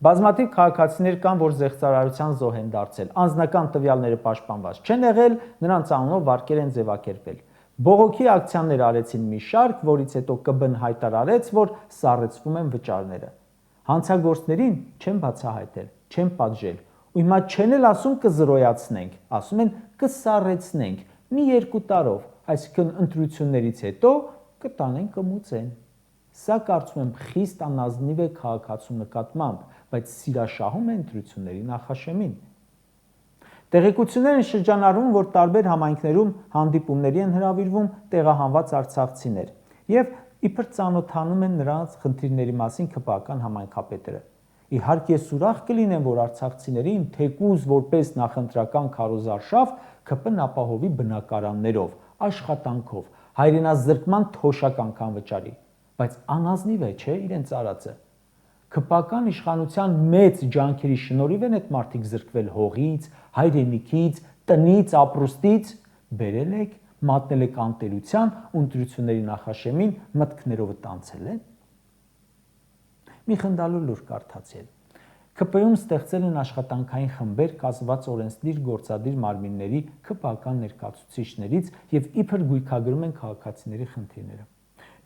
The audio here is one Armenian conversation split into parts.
Բազմաթիվ քաղաքացիներ կան, որ զեղծարարության զոհ են դարձել, անձնական տվյալները պաշտպանված չեն եղել, նրանց անունով վարկեր են ձևակերպել։ Բողոքի ակցիաներ արեցին մի շարք, որից հետո ԿԲ-ն հայտարարեց, որ սառեցվում են վճարները։ Հանցագործներին չեն բացահայտել, չեն պատժել, ու հիմա չեն էլ ասում կզրոյացնենք, ասում են կսառեցնենք մի 2 տարով, այսինքն ընտրություններից հետո կտանեն կմուծեն։ Սա կարծում եմ խիստ անազնիվ է քաղաքացու նկատմամբ, բայց սիրաշահում է ընտրությունների նախաշեմին։ Տեղեկություններ են շրջանառվում, որ տարբեր համայնքներում հանդիպումների են հրավիրվում տեղահանված արցախցիներ եւ իբր ծանոթանում են նրանց խնդիրների մասին ԿՊԱ-ական համայնքապետերը։ Իհարկե ուրախ կլինեմ, որ արցախցիներին թեկուզ որպես նախընտրական քարոզարշավ ԿՊ-ն ապահովի բնակարաններով, աշխատանքով, հայրենազրկման թոշակ անգամ վճարի, բայց անազնիվ է, չէ, իրենց արածը։ ԿՊԱ-ական իշխանության մեծ ջանքերի շնորհիվ են այդ մարդիկ զրկվել հողից, հայրենիքից, տնից, ապրուստից, բերել եք, մատնել եք անտերության ու ընտրությունների նախաշեմին մտքներով տանցել են։ Մի խնդալու լուր կարդացել։ ԿՊ-ում ստեղծել են աշխատանքային խմբեր կազմված օրենսդիր գործադիր մարմինների ԿՊԱ-ական ներկայացուցիչներից եւ իբր գույքագրում են քաղաքացիների խնդիրները։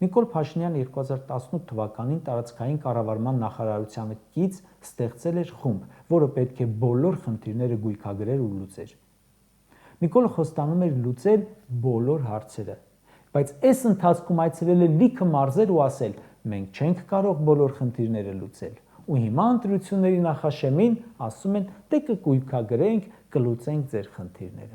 Նիկոլ Փաշինյանը 2018 թվականին տարածքային կառավարման նախարարությանը կից ստեղծել էր խումբ, որը պետք է բոլոր խնդիրները գույքագրեր ու լուծեր։ Նիկոլը խոստանում էր լուծել բոլոր հարցերը, բայց այս ընթացքում այցելել է լիքը մարզեր ու ասել. մենք չենք կարող բոլոր խնդիրները լուծել, ու հիմա ընտրությունների նախաշեմին ասում են, դե կգույքագրենք, կլուծենք ձեր խնդիրները։